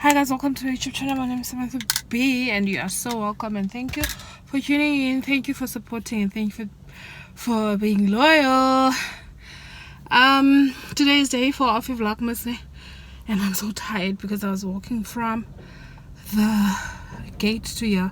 Hi guys, welcome to my YouTube channel. My name is Samantha B and you are so welcome, and thank you for tuning in, thank you for supporting, and thank you for being loyal. Today is day 4 of Vlogmas, and I'm so tired because I was walking from the gate to here.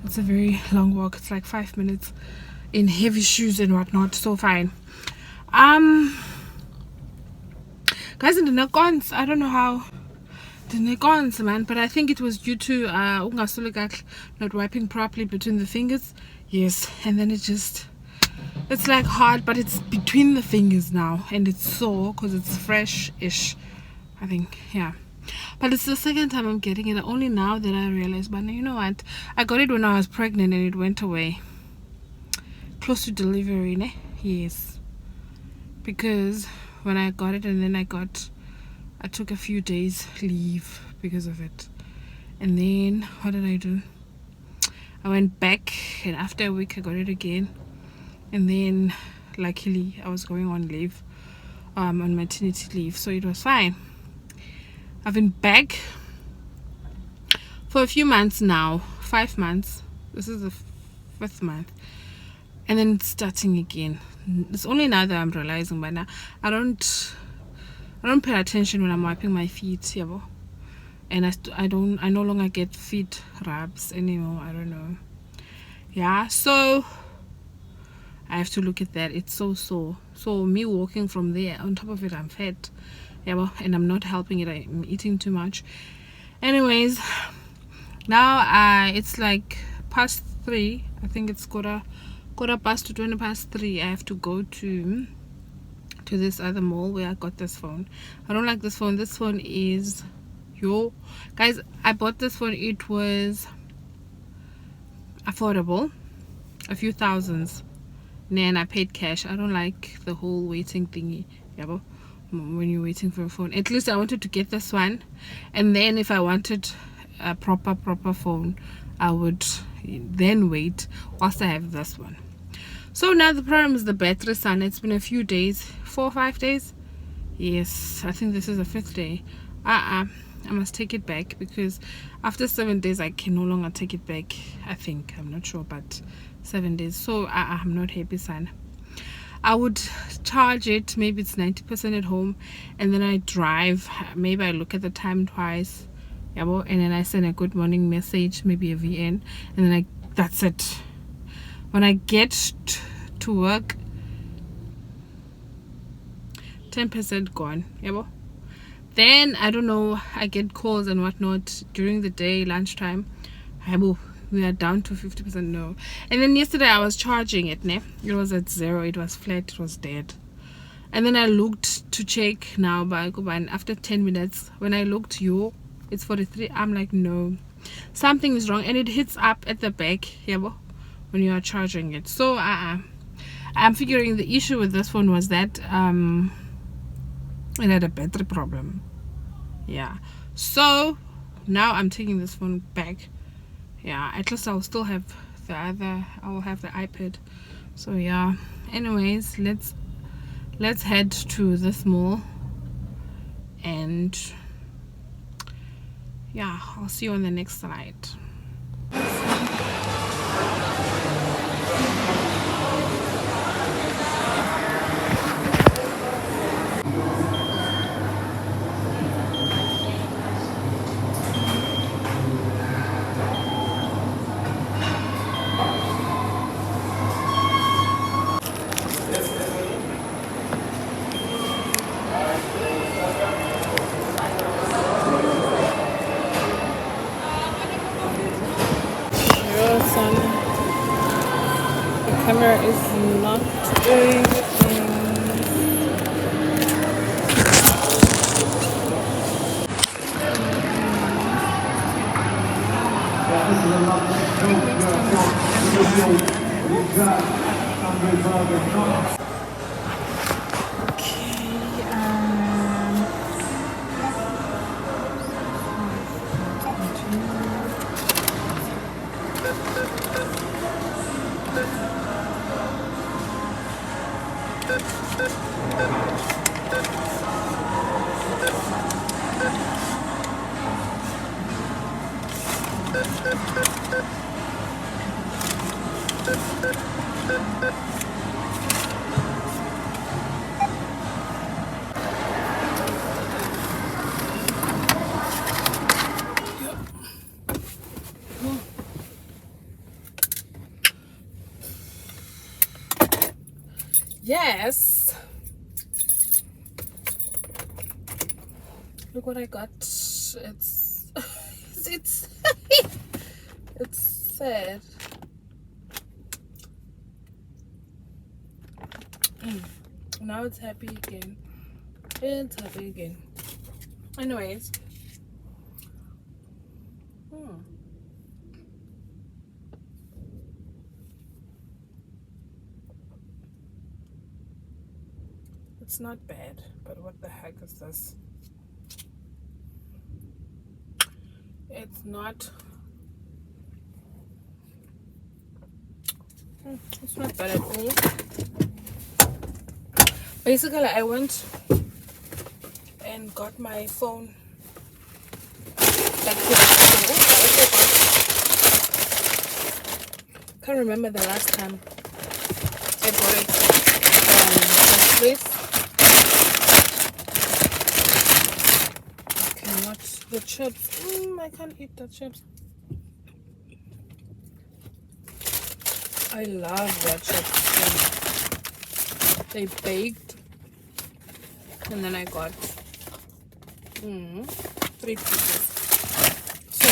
It's a very long walk. It's like 5 minutes in heavy shoes and whatnot. So fine. Guys, in the Nakons, I don't know how the Nakons, man, but I think it was due to not wiping properly between the fingers. Yes, and then it's like hard, but it's between the fingers now, and it's sore because it's fresh-ish, I think. Yeah, but it's the second time I'm getting it. Only now that I realized, but you know what, I got it when I was pregnant and it went away close to delivery, ne? Yes, because when I got it, and then I took a few days leave because of it, and then what did I do? I went back, and after a week I got it again, and then luckily I was going on leave, on maternity leave, so it was fine. I've been back for a few months now, 5 months. This is the 5th month, and then it's starting again. It's only now that I'm realizing, but now I don't pay attention when I'm wiping my feet, yeah, and I no longer get feet rubs anymore. I don't know. Yeah, so I have to look at that. It's so sore. So me walking from there, on top of it I'm fat, yeah, and I'm not helping it. I'm eating too much. Anyways, now it's like past 3. I think it's quarter past to 20 past 3. I have to go to this other mall where I got this phone. I don't like this phone. This phone is, yo guys, I bought this phone. It was affordable, a few thousands, and I paid cash. I don't like the whole waiting thingy, yeah, when you're waiting for a phone. At least I wanted to get this one, and then if I wanted a proper phone, I would then wait whilst I have this one. So now the problem is the battery, son. It's been a few days, 4 or 5 days. Yes, I think this is the 5th day. I must take it back, because after 7 days I can no longer take it back. I think, I'm not sure, but 7 days. So I'm not happy, son. I would charge it, maybe it's 90% at home, and then I drive. Maybe I look at the time twice, yeah, and then I send a good morning message, maybe a VN, and then that's it. When I get to work, 10% gone, yeah. Then I don't know, I get calls and whatnot during the day, lunchtime, we are down to 50%. no. And then yesterday I was charging it, ne? It was at 0, it was flat, it was dead. And then I looked to check now, but after 10 minutes when I looked, it's 43. I'm like, no, something is wrong, and it hits up at the back, yeah, when you are charging it. So I'm figuring the issue with this phone was that it had a battery problem. Yeah, so now I'm taking this phone back. Yeah, at least I'll still have I will have the iPad. So yeah, anyways, let's head to this mall, and yeah, I'll see you on the next slide. The camera is not doing the thing. Yes. Look what I got. It's it's it's sad. Now it's happy again. It's happy again. Anyways. It's not bad, but what the heck is this? It's not bad at all. Basically, I went and got my phone back to the store. Can't remember the last time I bought it from place. Okay, what's the chips? I can't eat the chips. I love the chips. They baked, and then I got 3 pieces. So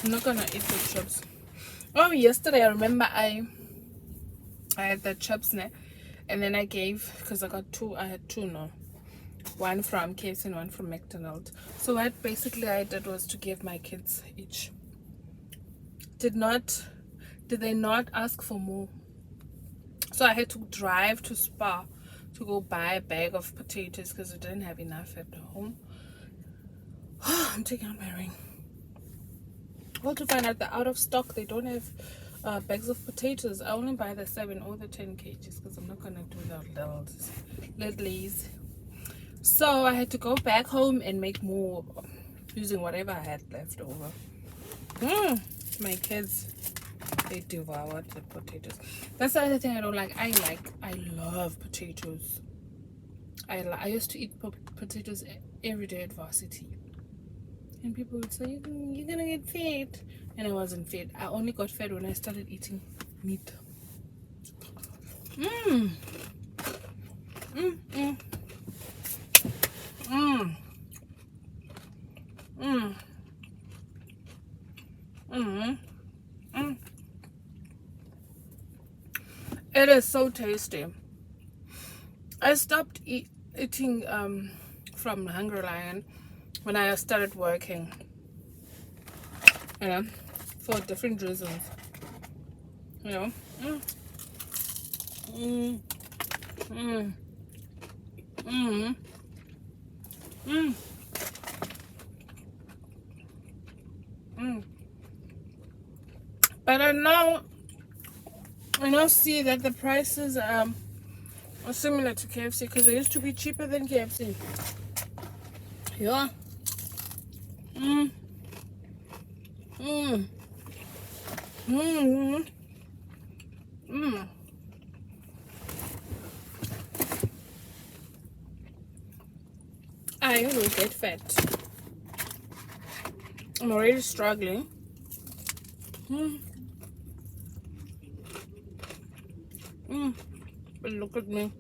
I'm not gonna eat the chips. Oh, yesterday I remember I had the chips, and then I gave, because I had two now. One from KFC and one from McDonald's. So what basically I did was to give my kids each. Did they not ask for more? So I had to drive to Spar to go buy a bag of potatoes because we didn't have enough at home. I'm taking out my ring. Well, to find out they're out of stock. They don't have bags of potatoes. I only buy the 7 or the 10 kgs because I'm not gonna do the littlies. So I had to go back home and make more using whatever I had left over. My kids, they devoured the potatoes. That's the other thing I don't like. I love potatoes. I used to eat potatoes every day at varsity. And people would say, you're gonna get fat. And I wasn't fat. I only got fat when I started eating meat. It is so tasty. I stopped eating from Hungry Lion when I started working, for different reasons, But I now see that the prices are similar to KFC because they used to be cheaper than KFC. Yeah. I will get fat. I'm already struggling. But look at me.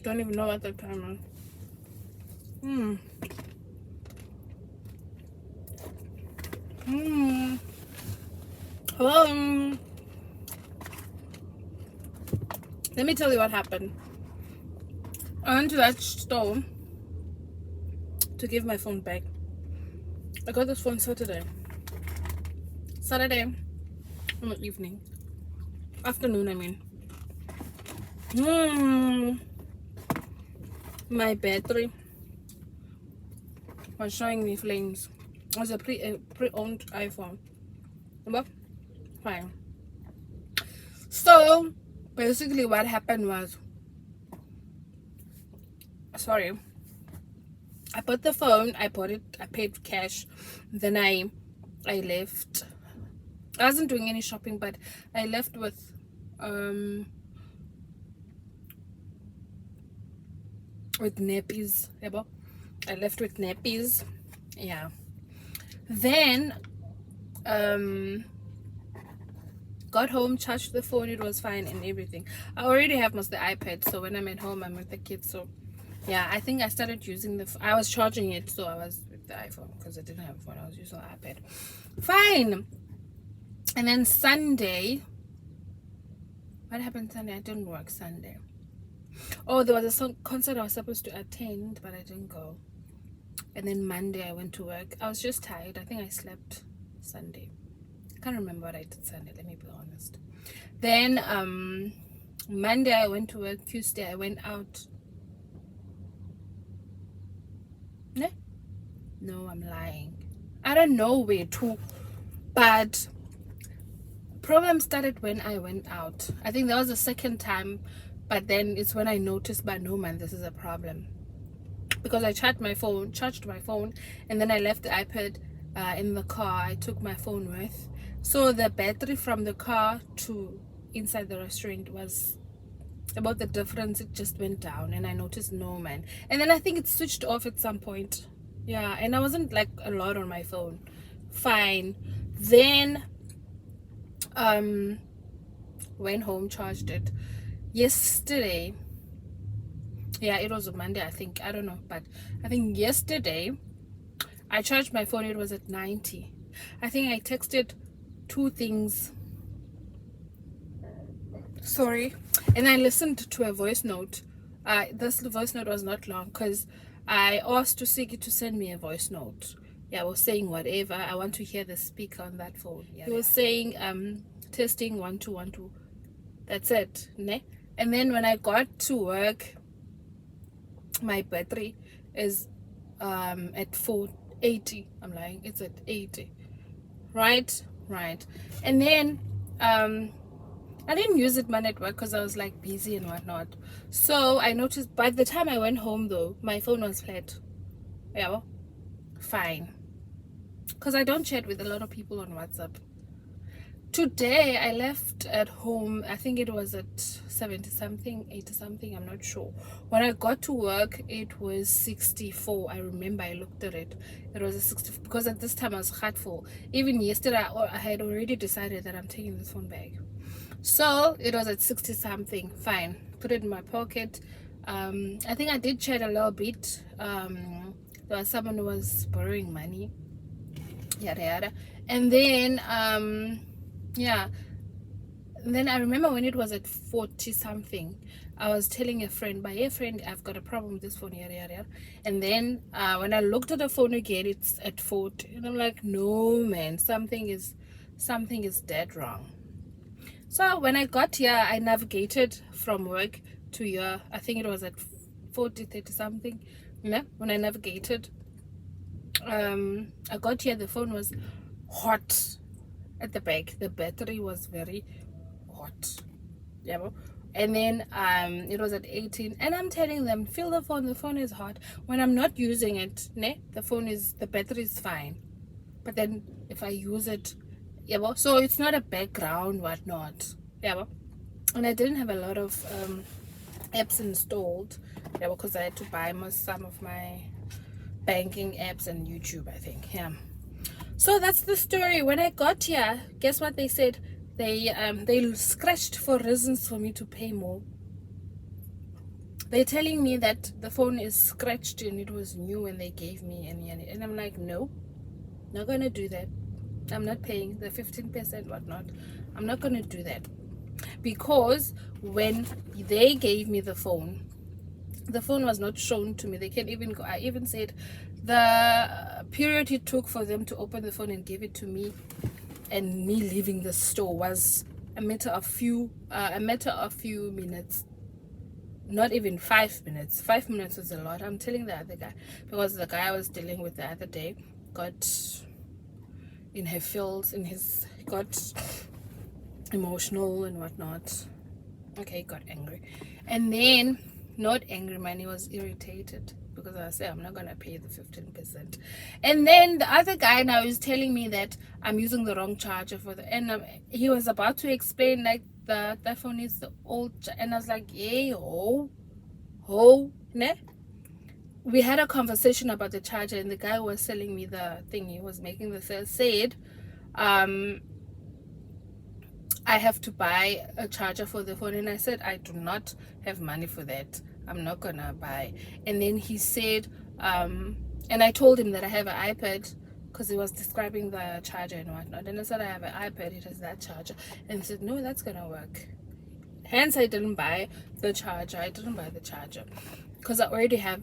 Don't even know what the time is. Let me tell you what happened. I went to that store to give my phone back. I got this phone Saturday in the evening. Afternoon, I mean. My battery was showing me flames. It was a pre-owned iPhone. Remember? Fine. So basically what happened was, I bought the phone, I bought it, I paid cash, then I left. I wasn't doing any shopping, but I left with nappies. I left with nappies. Yeah. Then got home, charged the phone, it was fine and everything. I already have most of the iPad, so when I'm at home I'm with the kids. So yeah, I think I started using I was charging it, so I was with the iPhone because I didn't have a phone. I was using the iPad. Fine. And then Sunday, what happened Sunday? I didn't work Sunday. Oh, there was a concert I was supposed to attend, but I didn't go. And then Monday I went to work. I was just tired. I think I slept Sunday. I can't remember what I did Sunday, let me be honest. Then Monday I went to work. Tuesday I went out. No, I'm lying. I don't know where to, but problem started when I went out. I think that was the second time, but then it's when I noticed, but no man, this is a problem, because I charged my phone, and then I left the iPad in the car. I took my phone with, so the battery from the car to inside the restaurant was about the difference. It just went down, and I noticed no man, and then I think it switched off at some point. Yeah, and I wasn't like a lot on my phone. Fine. Then went home, charged it yesterday. Yeah, it was a Monday, I think. I don't know, but I think yesterday I charged my phone. It was at 90. I think I texted 2 things, sorry, and I listened to a voice note. This voice note was not long because I asked Siki to send me a voice note. Yeah, I was saying whatever. I want to hear the speaker on that phone. Yeah, he was saying testing 1 2 1 2. That's it, ne? And then when I got to work, my battery is at 480. I'm lying, it's at 80. Right. And then I didn't use it man at work because I was like busy and whatnot. So I noticed by the time I went home though, my phone was flat. Yeah, fine, because I don't chat with a lot of people on WhatsApp. Today I left at home, I think it was at 70 something, 80 something, I'm not sure. When I got to work it was 64. I remember I looked at it, it was a 64, because at this time I was heartful. Even yesterday I had already decided that I'm taking this phone back. So it was at 60 something. Fine, put it in my pocket. I think I did chat a little bit. There was someone who was borrowing money, yada yada. And then yeah, and then I remember when it was at 40 something, I was telling a friend, by a friend, I've got a problem with this phone, yada yada. And then when I looked at the phone again, it's at 40, and I'm like, no man, something is dead wrong. So when I got here, I navigated from work to here. I think it was at 40 30 something. Yeah, when I navigated, I got here, the phone was hot at the back. The battery was very hot. Yeah, and then it was at 18, and I'm telling them, feel the phone is hot. When I'm not using it, the battery is fine, but then if I use it, yeah, so it's not a background whatnot. Yeah, and I didn't have a lot of apps installed, yeah, because I had to buy some of my banking apps and YouTube, I think. Yeah, so that's the story. When I got here, guess what they said? They scratched for reasons for me to pay more. They're telling me that the phone is scratched and it was new when they gave me and I'm like, no, not gonna do that. I'm not paying the 15% whatnot. I'm not gonna do that, because when they gave me the phone was not shown to me. They can't even go. I even said the period it took for them to open the phone and give it to me, and me leaving the store, was a matter of few minutes. Not even 5 minutes. 5 minutes was a lot. I'm telling the other guy, because the guy I was dealing with the other day got in her feels, got emotional and whatnot. Okay, got angry, and then Not angry, man. He was irritated because I said I'm not gonna pay the 15%. And then the other guy now is telling me that I'm using the wrong charger for the, and he was about to explain like that phone is the old, and I was like, yay, ho, ne? We had a conversation about the charger, and the guy was selling me the thing. He was making the sale, said, I have to buy a charger for the phone, and I said I do not have money for that. I'm not gonna buy. And then he said, and I told him that I have an iPad because he was describing the charger and whatnot. And I said I have an iPad, it has that charger. And he said, no, that's gonna work. Hence, I didn't buy the charger. I didn't buy the charger because I already have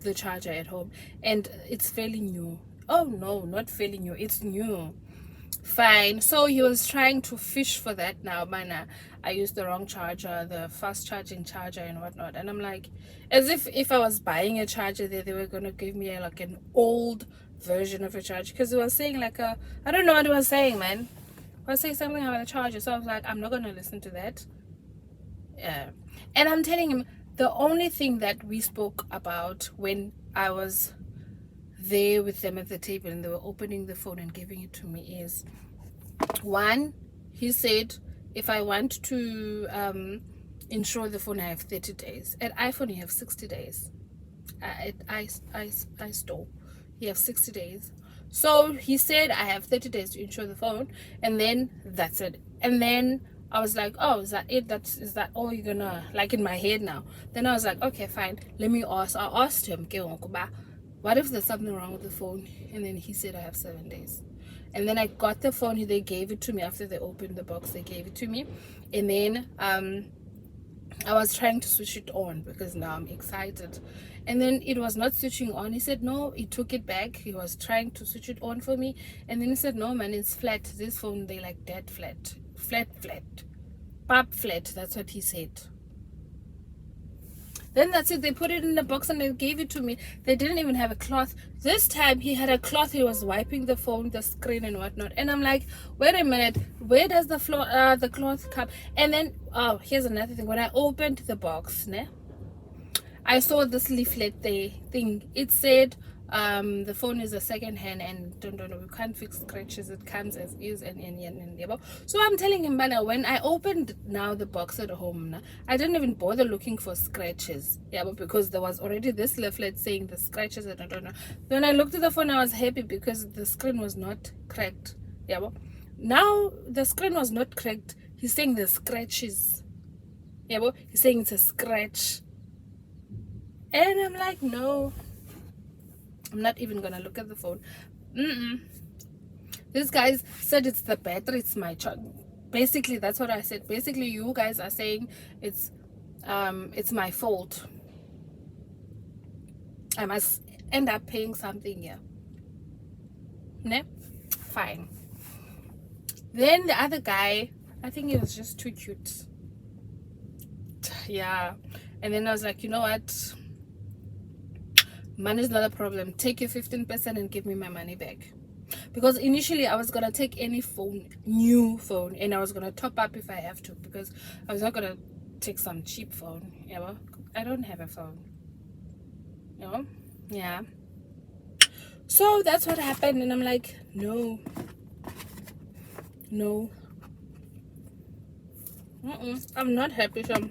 the charger at home, and it's fairly new. Oh no, not fairly new. It's new. Fine. So he was trying to fish for that now, man. I used the wrong charger, the fast charging charger and whatnot. And I'm like, as if I was buying a charger there, they were gonna give me like an old version of a charger, because he was saying like I don't know what he was saying, man. He was saying something about a charger. So I was like, I'm not gonna listen to that. Yeah. And I'm telling him, the only thing that we spoke about when I was there with them at the table and they were opening the phone and giving it to me is, one, he said if I want to insure the phone, I have 30 days. At iPhone you have 60 days. At iStore you have 60 days. So he said I have 30 days to insure the phone, and then that's it. And then I was like, oh, is that it? Is that all you're gonna, like, in my head now? Then I was like, okay, fine, let me ask. I asked him, what if there's something wrong with the phone? And then he said I have 7 days. And then I got the phone. They gave it to me after they opened the box. They gave it to me, and then I was trying to switch it on because now I'm excited, and then it was not switching on. He said no, he took it back. He was trying to switch it on for me, and then he said no, man, it's flat. This phone, they like dead flat, pop flat. That's what he said. Then that's it. They put it in the box and they gave it to me. They didn't even have a cloth. This time he had a cloth. He was wiping the phone, the screen and whatnot. And I'm like, wait a minute, where does the cloth come? And then, oh, here's another thing. When I opened the box, I saw this leaflet thing. It said the phone is a second hand and don't know, we can't fix scratches, it comes as is, and so I'm telling him, man, when I opened now the box at home, I didn't even bother looking for scratches, because there was already this leaflet saying the scratches, and I don't know. When I looked at the phone, I was happy because the screen was not cracked. Now the screen was not cracked. He's saying the scratches. He's saying it's a scratch. And I'm like, no, I'm not even gonna look at the phone. This guy said it's the battery, it's my charge. Basically, that's what I said. Basically, you guys are saying it's my fault. I must end up paying something here. Fine. Then the other guy, I think he was just too cute. Yeah. And then I was like, you know what? Money is not a problem. Take your 15% and give me my money back. Because initially I was gonna take any phone, new phone, and I was gonna top up if I have to, because I was not gonna take some cheap phone. I don't have a phone. Yeah. So that's what happened, and I'm like, no. I'm not happy. So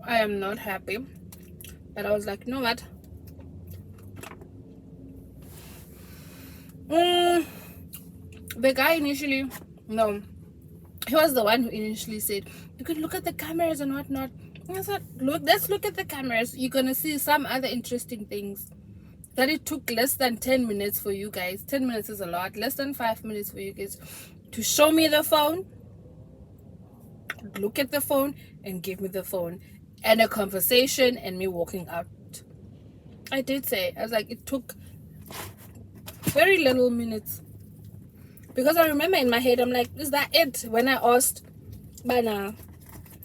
I am not happy. But I was like, you know what? The guy initially, no, he was the one who initially said you could look at the cameras and whatnot. And I said, let's look at the cameras. You're gonna see some other interesting things. That it took less than 10 minutes for you guys. 10 minutes is a lot. Less than 5 minutes for you guys to show me the phone, look at the phone, and give me the phone, and a conversation, and me walking out. I did say, I was like, it took very little minutes, because I remember in my head, I'm like, is that it? When I asked, Bana,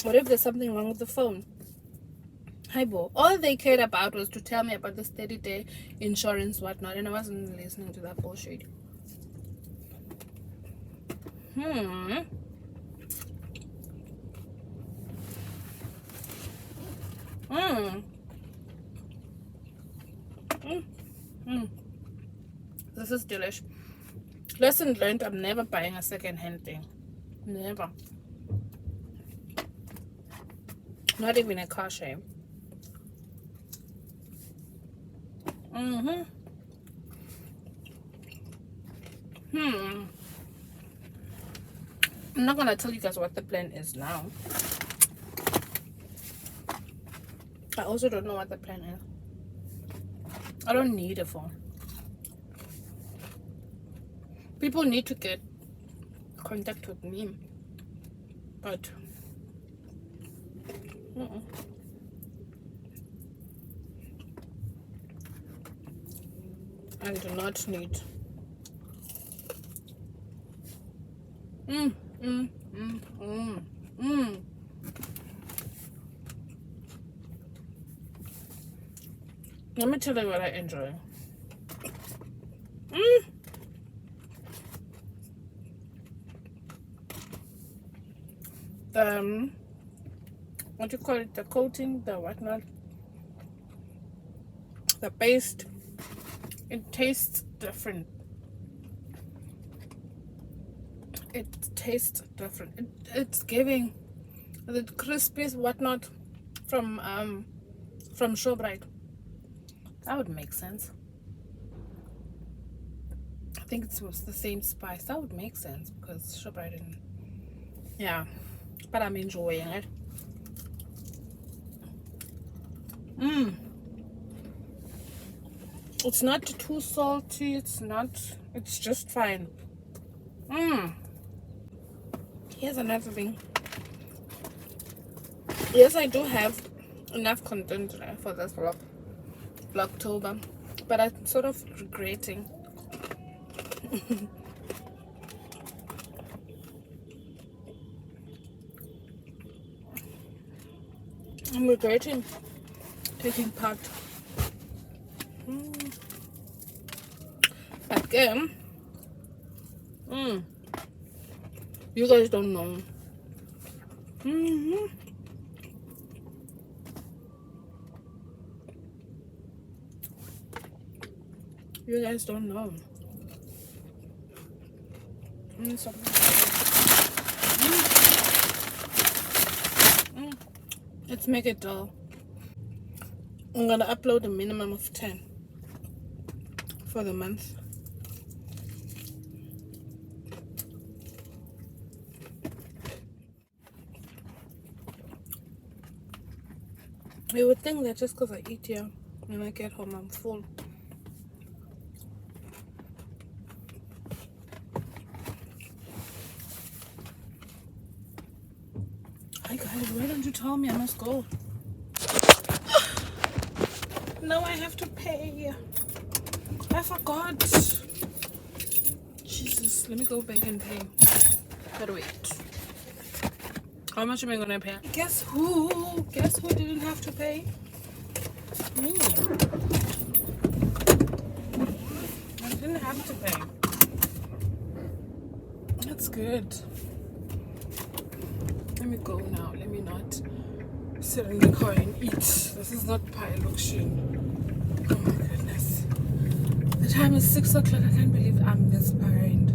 what if there's something wrong with the phone? Hi, Bo. All they cared about was to tell me about this 30-day insurance, whatnot, and I wasn't listening to that bullshit. Mm. Mm. Mm. This is delish. Lesson learned, I'm never buying a second-hand thing. Never. Not even a car shame. I'm not gonna tell you guys what the plan is now. I also don't know what the plan is. I don't need a phone. People need to get contact with me, but I do not need. Let me tell you what I enjoy. What do you call it? The coating, the whatnot, the paste. It tastes different. It tastes different. It's giving the crispies whatnot from ShowBrite. That would make sense. I think it was the same spice. That would make sense because ShowBrite didn't. Yeah, but I'm enjoying it. It's not too salty. It's just fine. Here's another thing. Yes, I do have enough content for this VLOGTOBER, but I'm sort of regretting. I'm regretting taking part. Again, you guys don't know. You guys don't know. Let's make it dull. I'm gonna upload a minimum of 10 for the month. You would think that just because I eat here, when I get home I'm full. Hi guys, why don't you tell me I must go? Now I have to pay. I forgot. Jesus, let me go back and pay. But wait. How much am I gonna pay? Guess who? Guess who didn't have to pay? Me. I didn't have to pay. That's good. Let me go now. Let me not sit in the car and eat. This is not pie luxury. Oh my goodness. The time is 6 o'clock. I can't believe I'm this behind.